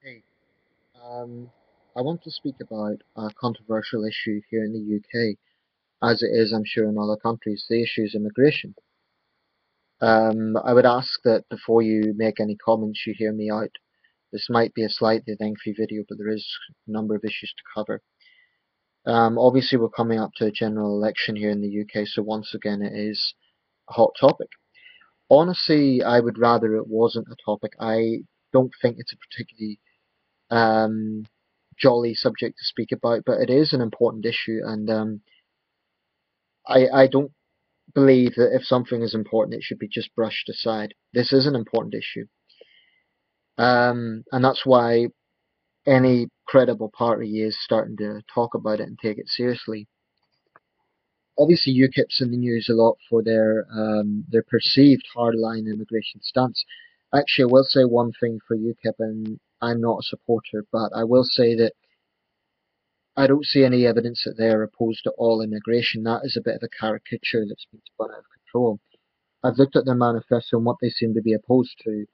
Hey, um, I want to speak about a controversial issue here in the UK, as it is, I'm sure, in other countries. The issue is immigration. I would ask that before you make any comments, you hear me out. This might be a slightly lengthy video, but there is a number of issues to cover. Obviously, we're coming up to a general election here in the UK, so once again, it is a hot topic. Honestly, I would rather it wasn't a topic. I don't think it's a particularly um, jolly subject to speak about, but it is an important issue, and I don't believe that if something is important, it should be just brushed aside. This is an important issue, and that's why any credible party is starting to talk about it and take it seriously. Obviously, UKIP's in the news a lot for their perceived hardline immigration stance. Actually, I will say one thing for UKIP, and I'm not a supporter, but I will say that I don't see any evidence that they are opposed to all immigration. That is a bit of a caricature that's been spun out of control. I've looked at their manifesto, and what they seem to be opposed to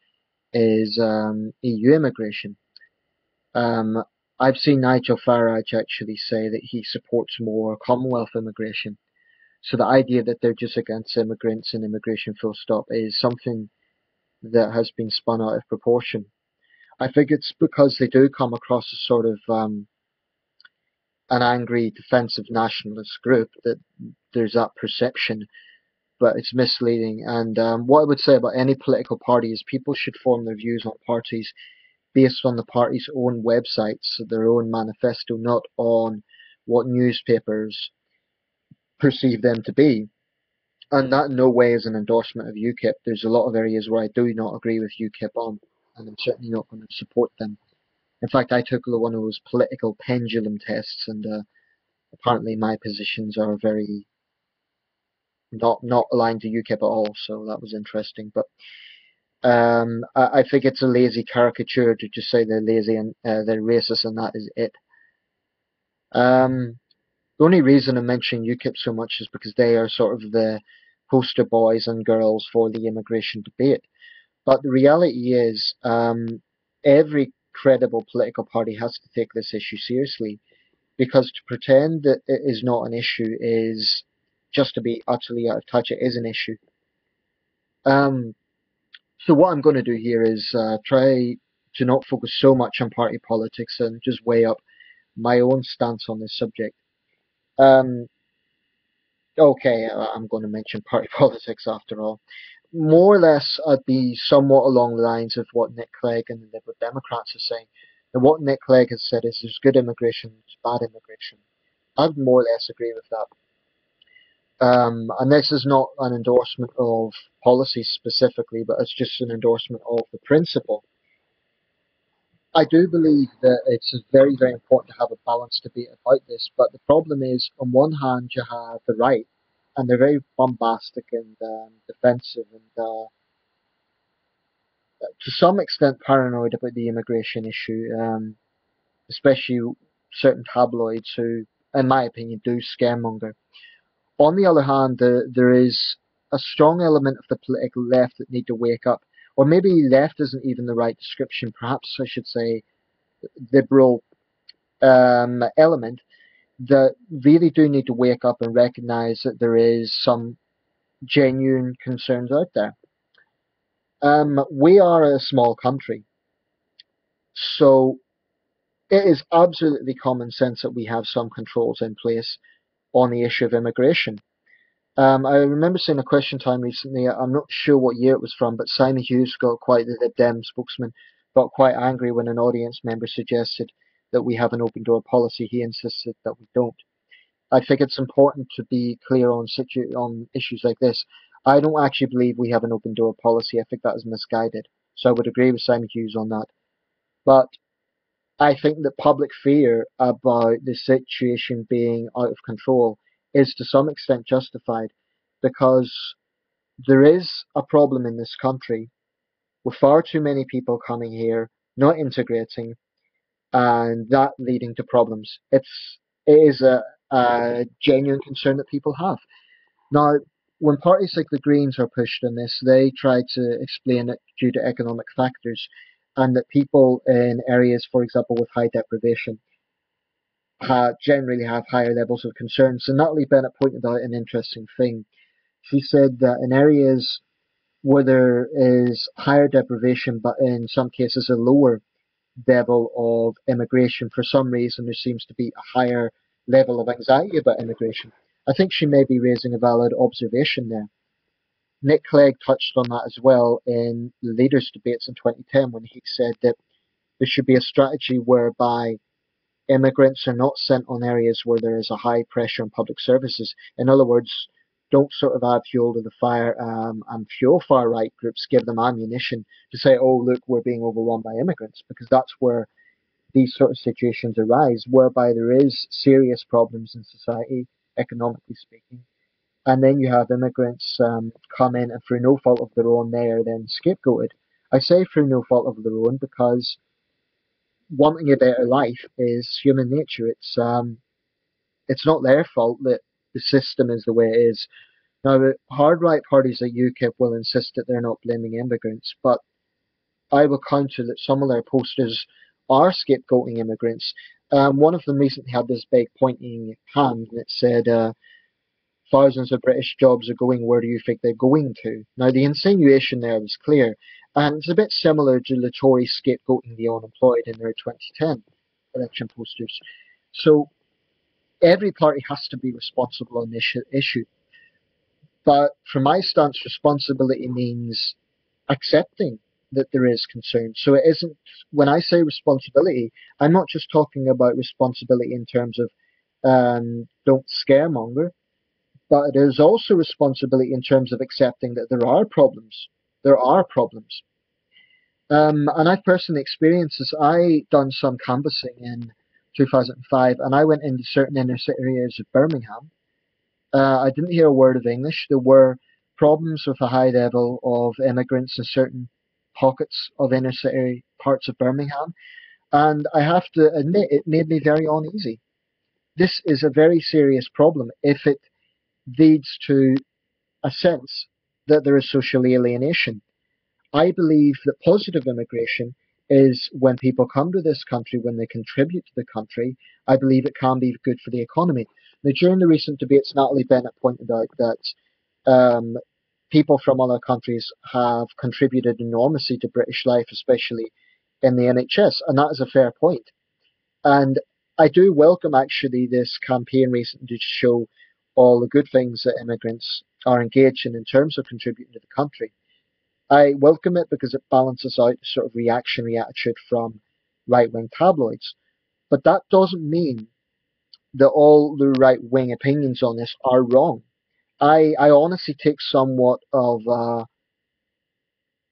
is EU immigration. Um, I've seen Nigel Farage actually say that he supports more Commonwealth immigration. So the idea that they're just against immigrants and immigration full stop is something that has been spun out of proportion. I think it's because they do come across as sort of an angry defensive nationalist group that there's that perception, but it's misleading. And what I would say about any political party is people should form their views on parties based on the party's own websites, their own manifesto, not on what newspapers perceive them to be. And that in no way is an endorsement of UKIP. There's a lot of areas where I do not agree with UKIP on, and I'm certainly not going to support them. In fact, I took one of those political pendulum tests, and apparently my positions are very not aligned to UKIP at all. So that was interesting. But I think it's a lazy caricature to just say they're lazy and they're racist, and that is it. The only reason I'm mentioning UKIP so much is because they are sort of the poster boys and girls for the immigration debate. But the reality is, every credible political party has to take this issue seriously, because to pretend that it is not an issue is just to be utterly out of touch. It is an issue. Um, so what I'm going to do here is try to not focus so much on party politics and just weigh up my own stance on this subject. Um, okay, I'm going to mention party politics after all. More or less, I'd be somewhat along the lines of what Nick Clegg and the Liberal Democrats are saying. And what Nick Clegg has said is there's good immigration, there's bad immigration. I'd more or less agree with that. And this is not an endorsement of policy specifically, but it's just an endorsement of the principle. I do believe that it's very, very important to have a balanced debate about this, but the problem is, on one hand, you have the right, and they're very bombastic and defensive and to some extent paranoid about the immigration issue, especially certain tabloids who, in my opinion, do scaremonger. On the other hand, there is a strong element of the political left that need to wake up, or maybe left isn't even the right description. Perhaps I should say liberal element that really do need to wake up and recognise that there is some genuine concerns out there. We are a small country, so it is absolutely common sense that we have some controls in place on the issue of immigration. I remember seeing a question time recently. I'm not sure what year it was from, but Simon Hughes the Lib Dem spokesman, got quite angry when an audience member suggested that we have an open door policy. He insisted that we don't. I think it's important to be clear on on issues like this. I don't actually believe we have an open door policy. I think that is misguided. So I would agree with Simon Hughes on that. But I think that public fear about the situation being out of control is to some extent justified, because there is a problem in this country with far too many people coming here, not integrating, and that leading to problems. It is a genuine concern that people have. Now, when parties like the Greens are pushed on this, they try to explain it due to economic factors. and that people in areas, for example, with high deprivation, generally have higher levels of concern. So Natalie Bennett pointed out an interesting thing. She said that in areas where there is higher deprivation, but in some cases a lower level of immigration, for some reason there seems to be a higher level of anxiety about immigration. I think she may be raising a valid observation there. Nick Clegg touched on that as well in the leaders' debates in 2010 when he said that there should be a strategy whereby immigrants are not sent on areas where there is a high pressure on public services. In other words, don't sort of add fuel to the fire and fuel far right groups, give them ammunition to say, oh, look, we're being overrun by immigrants, because that's where these sort of situations arise, whereby there is serious problems in society, economically speaking. And then you have immigrants come in and through no fault of their own, they are then scapegoated. I say through no fault of their own because wanting a better life is human nature. It's not their fault that the system is the way it is. Now, the hard right parties like UKIP will insist that they're not blaming immigrants, but I will counter that some of their posters are scapegoating immigrants. One of them recently had this big pointing hand and it said, thousands of British jobs are going, where do you think they're going to? Now, the insinuation there was clear, and it's a bit similar to the Tories scapegoating the unemployed in their 2010 election posters. So every party has to be responsible on this issue. But from my stance, responsibility means accepting that there is concern. So it isn't, when I say responsibility, I'm not just talking about responsibility in terms of don't scaremonger, but it is also responsibility in terms of accepting that there are problems. There are problems. And I've personally experienced this. I done some canvassing in 2005, and I went into certain inner city areas of Birmingham. I didn't hear a word of English. There were problems with a high level of immigrants in certain pockets of inner city parts of Birmingham, and I have to admit it made me very uneasy. This is a very serious problem if it leads to a sense that there is social alienation. I believe that positive immigration is when people come to this country, when they contribute to the country. I believe it can be good for the economy. Now, during the recent debates, Natalie Bennett pointed out that people from other countries have contributed enormously to British life, especially in the NHS, and that is a fair point. And I do welcome actually this campaign recently to show all the good things that immigrants are engaged in terms of contributing to the country. I welcome it because it balances out the sort of reactionary attitude from right wing tabloids. But that doesn't mean that all the right wing opinions on this are wrong. I honestly take somewhat of a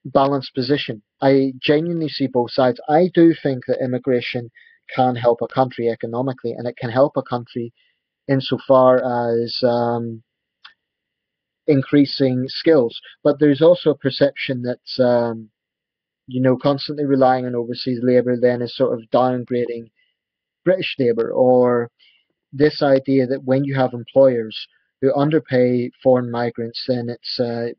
balanced position. I genuinely see both sides. I do think that immigration can help a country economically, and it can help a country insofar as increasing skills. But there's also a perception that constantly relying on overseas labour then is sort of downgrading British labour, or this idea that when you have employers who underpay foreign migrants, then it's a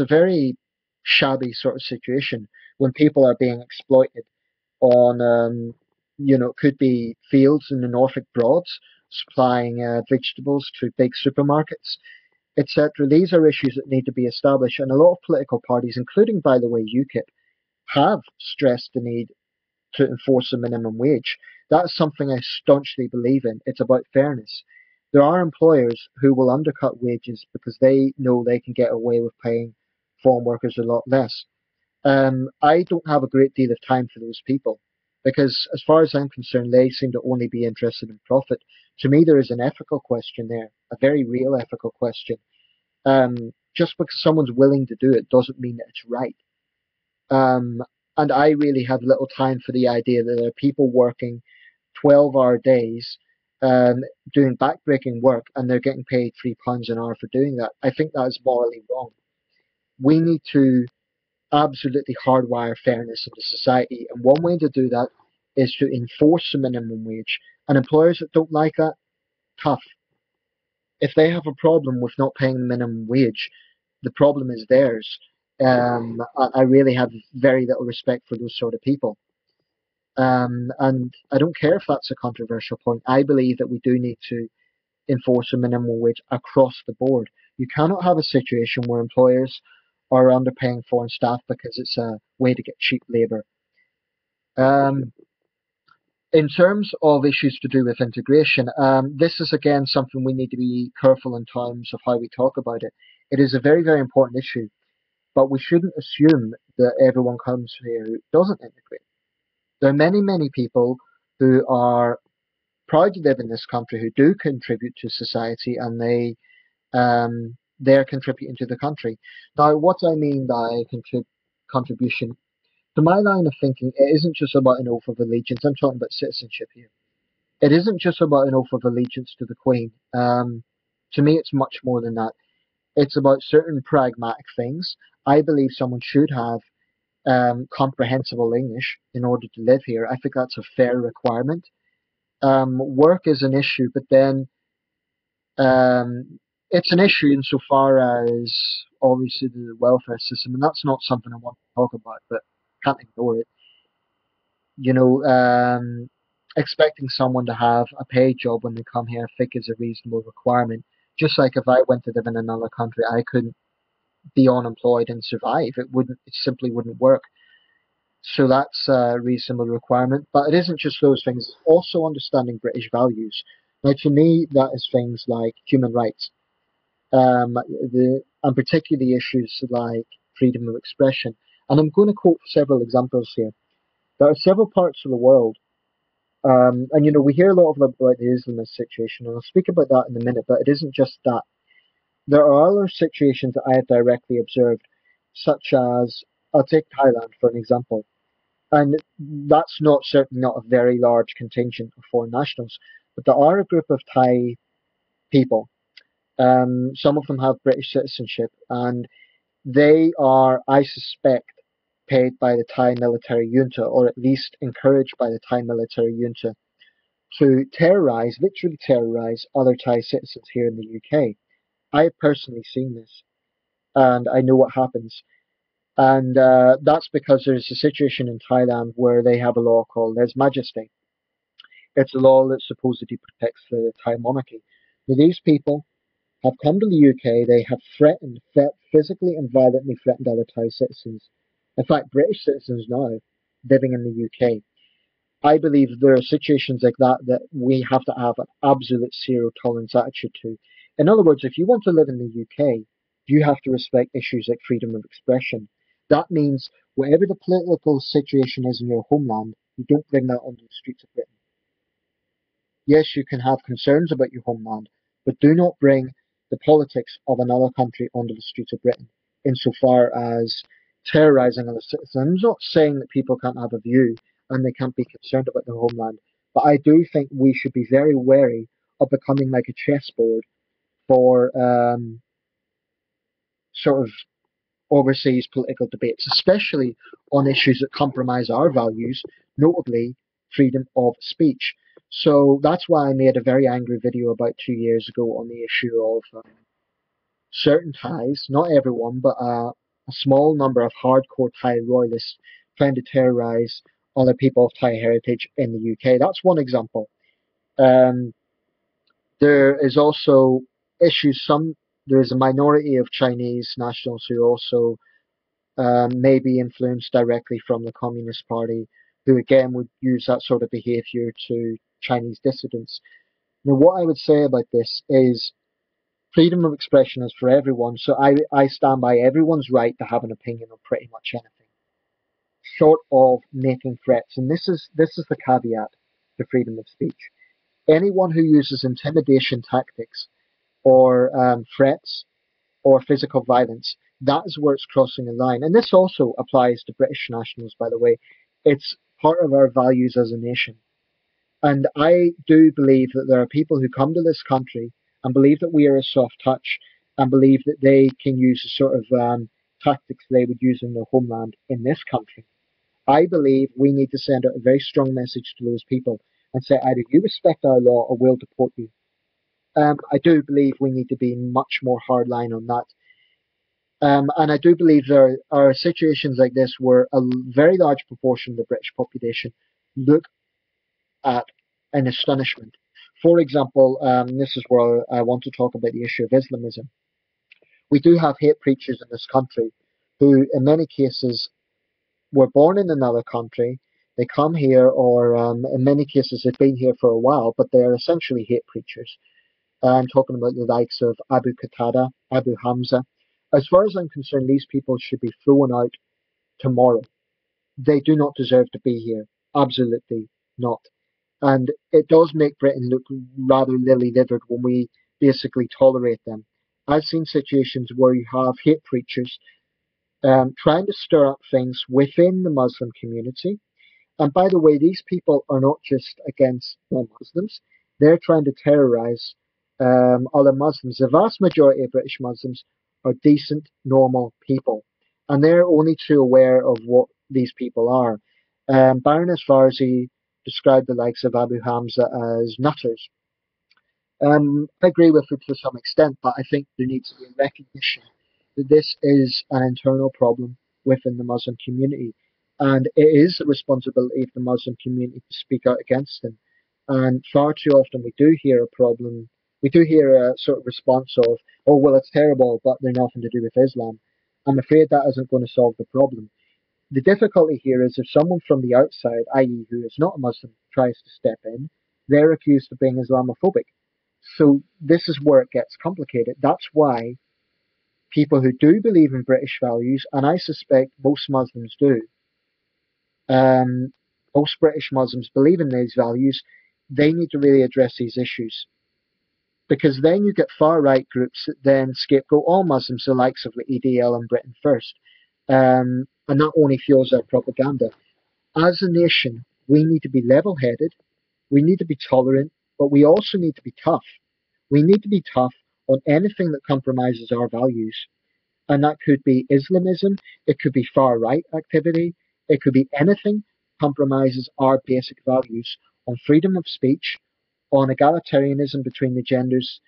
very shabby sort of situation when people are being exploited on, could be fields in the Norfolk Broads, supplying vegetables to big supermarkets, etc. These are issues that need to be established, and a lot of political parties, including, by the way, UKIP, have stressed the need to enforce a minimum wage. That's something I staunchly believe in. It's about fairness. There are employers who will undercut wages because they know they can get away with paying foreign workers a lot less. I don't have a great deal of time for those people because, as far as I'm concerned, they seem to only be interested in profit. To me, there is an ethical question there, a very real ethical question. Just because someone's willing to do it doesn't mean that it's right. Um, and I really have little time for the idea that there are people working 12-hour days, um, doing backbreaking work, and they're getting paid £3 an hour for doing that. I think that is morally wrong. We need to absolutely hardwire fairness into society, and one way to do that is to enforce the minimum wage. And employers that don't like that, tough. If they have a problem with not paying the minimum wage, the problem is theirs. I really have very little respect for those sort of people. And I don't care if that's a controversial point. I believe that we do need to enforce a minimum wage across the board. You cannot have a situation where employers are underpaying foreign staff because it's a way to get cheap labour. Um, in terms of issues to do with integration, this is again something we need to be careful in terms of how we talk about it. It is a very, very important issue, but we shouldn't assume that everyone comes here who doesn't integrate. There are many, many people who are proud to live in this country who do contribute to society, and they're contributing to the country. Now, what I mean by contribution, to my line of thinking, it isn't just about an oath of allegiance. I'm talking about citizenship here. It isn't just about an oath of allegiance to the Queen. To me, it's much more than that. It's about certain pragmatic things. I believe someone should have comprehensible English in order to live here. I think that's a fair requirement. Work is an issue, but then it's an issue insofar as obviously the welfare system, and that's not something I want to talk about, but can't ignore it. You know, expecting someone to have a paid job when they come here, I think is a reasonable requirement. Just like if I went to live in another country, I couldn't be unemployed and survive. It simply wouldn't work. So that's a reasonable requirement. But it isn't just those things, it's also understanding British values. Now, to me, that is things like human rights, and particularly issues like freedom of expression. And I'm going to quote several examples here. There are several parts of the world, and we hear a lot about the Islamist situation, and I'll speak about that in a minute, but it isn't just that. There are other situations that I have directly observed, such as, I'll take Thailand for an example. And that's not certainly not a very large contingent of foreign nationals, but there are a group of Thai people. Some of them have British citizenship, and they are, I suspect, paid by the Thai military junta, or at least encouraged by the Thai military junta, to terrorize, literally terrorize, other Thai citizens here in the UK. I have personally seen this, and I know what happens. And that's because there's a situation in Thailand where they have a law called Les Majesté. It's a law that supposedly protects the Thai monarchy. Now, these people have come to the UK, they have physically and violently threatened other Thai citizens. In fact, British citizens now living in the UK. I believe there are situations like that that we have to have an absolute zero tolerance attitude to. In other words, if you want to live in the UK, you have to respect issues like freedom of expression. That means whatever the political situation is in your homeland, you don't bring that onto the streets of Britain. Yes, you can have concerns about your homeland, but do not bring the politics of another country onto the streets of Britain insofar as terrorising other citizens. I'm not saying that people can't have a view and they can't be concerned about their homeland, but I do think we should be very wary of becoming like a chessboard for sort of overseas political debates, especially on issues that compromise our values, notably freedom of speech. So that's why I made a very angry video about 2 years ago on the issue of certain Thais, not everyone, but a small number of hardcore Thai royalists trying to terrorize other people of Thai heritage in the UK. That's one example. Um, there is also issues. There is a minority of Chinese nationals who also may be influenced directly from the Communist Party, who again would use that sort of behaviour to Chinese dissidents. Now, what I would say about this is freedom of expression is for everyone, so I stand by everyone's right to have an opinion on pretty much anything, short of making threats. And this is the caveat to freedom of speech. Anyone who uses intimidation tactics or threats or physical violence, that is where it's crossing a line. And this also applies to British nationals, by the way. It's part of our values as a nation. And I do believe that there are people who come to this country and believe that we are a soft touch and believe that they can use the sort of tactics they would use in their homeland in this country. I believe we need to send out a very strong message to those people and say either you respect our law or we'll deport you. I do believe we need to be much more hardline on that. And I do believe there are situations like this where a very large proportion of the British population look at in astonishment. For example, this is where I want to talk about the issue of Islamism. We do have hate preachers in this country who, in many cases, were born in another country. They come here, or in many cases, they've been here for a while, but they are essentially hate preachers. I'm talking about the likes of Abu Qatada, Abu Hamza. As far as I'm concerned, these people should be thrown out tomorrow. They do not deserve to be here. Absolutely not. And it does make Britain look rather lily-livered when we basically tolerate them. I've seen situations where you have hate preachers trying to stir up things within the Muslim community. And by the way, these people are not just against non-Muslims; they're trying to terrorize other Muslims. The vast majority of British Muslims are decent, normal people, and they're only too aware of what these people are. Baroness Farsi described the likes of Abu Hamza as nutters. I agree with her to some extent, but I think there needs to be a recognition that this is an internal problem within the Muslim community, and it is the responsibility of the Muslim community to speak out against them. And far too often we do hear a problem, we do hear a sort of response of, oh, well, it's terrible, but they're nothing to do with Islam. I'm afraid that isn't going to solve the problem. The difficulty here is if someone from the outside, i.e., who is not a Muslim, tries to step in, they're accused of being Islamophobic. So this is where it gets complicated. That's why people who do believe in British values, and I suspect most Muslims do, um, most British Muslims believe in these values, they need to really address these issues. Because then you get far right groups that then scapegoat all Muslims, the likes of the EDL and Britain First. And that only fuels their propaganda. As a nation, we need to be level headed, we need to be tolerant, but we also need to be tough. We need to be tough on anything that compromises our values. And that could be Islamism, it could be far right activity, it could be anything compromises our basic values on freedom of speech, on egalitarianism between the genders,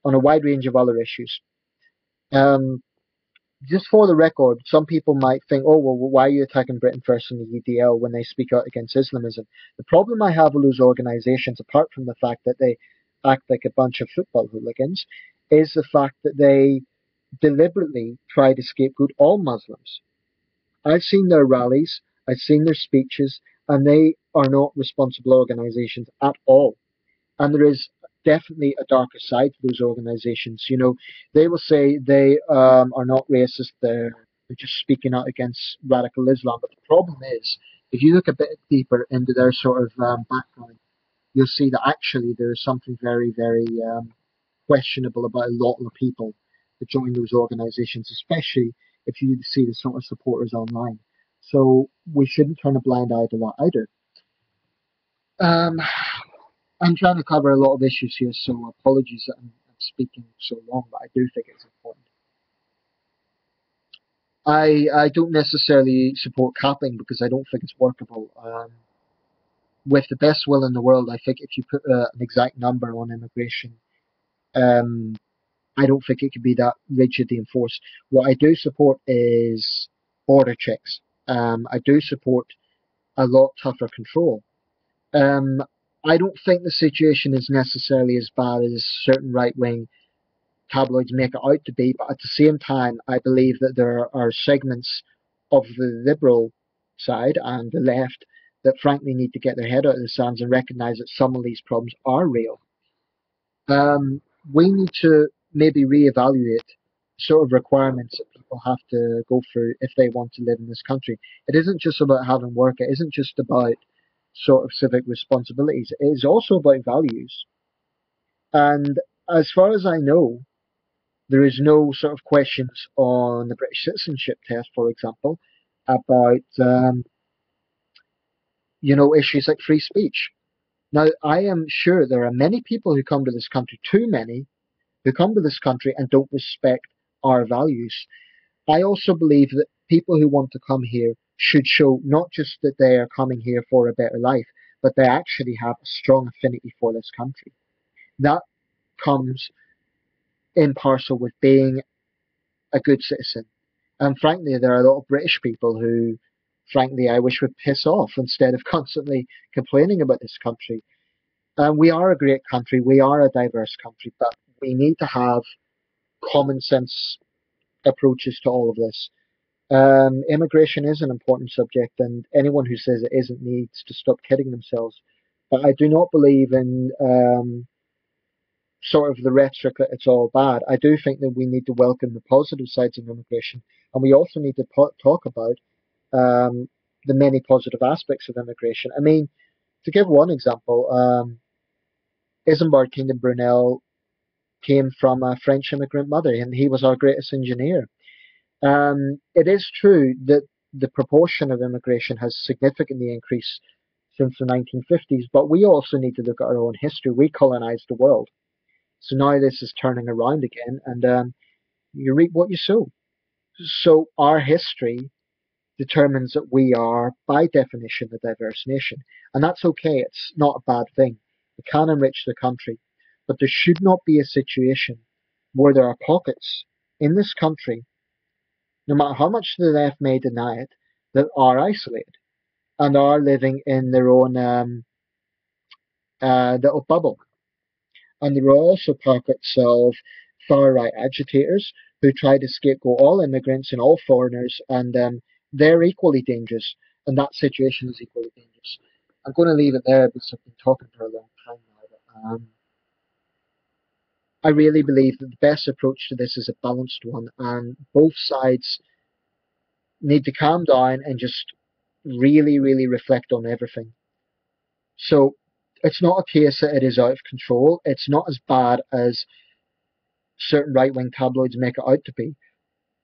on a wide range of other issues. Um, just for the record, some people might think, oh, well, why are you attacking Britain First and the UDL when they speak out against Islamism? The problem I have with those organisations, apart from the fact that they act like a bunch of football hooligans, is the fact that they deliberately try to scapegoat all Muslims. I've seen their rallies, I've seen their speeches, and they are not responsible organisations at all. And there is definitely a darker side to those organisations. You know, they will say they are not racist, they're just speaking out against radical Islam. But the problem is, if you look a bit deeper into their sort of background, you'll see that actually there is something very, very questionable about a lot of the people that join those organisations, especially if you see the sort of supporters online. So we shouldn't turn a blind eye to that either. Um, I'm trying to cover a lot of issues here, so apologies that I'm speaking so long, but I do think it's important. I don't necessarily support capping because I don't think it's workable. With the best will in the world, I think if you put an exact number on immigration, um, I don't think it could be that rigidly enforced. What I do support is border checks. I do support a lot tougher control. Um, I don't think the situation is necessarily as bad as certain right wing tabloids make it out to be, but at the same time, I believe that there are segments of the liberal side and the left that frankly need to get their head out of the sands and recognise that some of these problems are real. Um, we need to maybe reevaluate sort of requirements that people have to go through if they want to live in this country. It isn't just about having work. It isn't just about sort of civic responsibilities. It is also about values. And as far as I know, there is no sort of questions on the British citizenship test, for example, about issues like free speech. Now, I am sure there are many people who come to this country, too many, who come to this country and don't respect our values. I also believe that people who want to come here should show not just that they are coming here for a better life, but they actually have a strong affinity for this country. That comes in parcel with being a good citizen. And frankly, there are a lot of British people who, frankly, I wish would piss off instead of constantly complaining about this country. We are a great country, we are a diverse country, but we need to have common sense approaches to all of this. Immigration is an important subject, and anyone who says it isn't needs to stop kidding themselves. But I do not believe in sort of the rhetoric that it's all bad. I do think that we need to welcome the positive sides of immigration, and we also need to talk about um, the many positive aspects of immigration. I mean, to give one example, Isambard Kingdom Brunel came from a French immigrant mother, and he was our greatest engineer. It is true that the proportion of immigration has significantly increased since the 1950s, but we also need to look at our own history. We colonized the world. So now this is turning around again, and you reap what you sow. So our history determines that we are, by definition, a diverse nation. And that's okay, it's not a bad thing. It can enrich the country. But there should not be a situation where there are pockets in this country, no matter how much the left may deny it, that are isolated and are living in their own little bubble. And there are also pockets of far right agitators who try to scapegoat all immigrants and all foreigners, and they're equally dangerous, and that situation is equally dangerous. I'm going to leave it there because I've been talking for a long time now. But, I really believe that the best approach to this is a balanced one, and both sides need to calm down and just really, really reflect on everything. So it's not a case that it is out of control. It's not as bad as certain right wing tabloids make it out to be.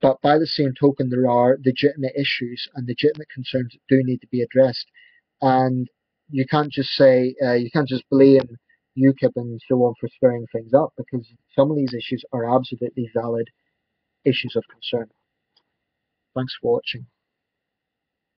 But by the same token, there are legitimate issues and legitimate concerns that do need to be addressed. And you can't just say, you can't just blame UKIP and so on for stirring things up, because some of these issues are absolutely valid issues of concern. Thanks for watching.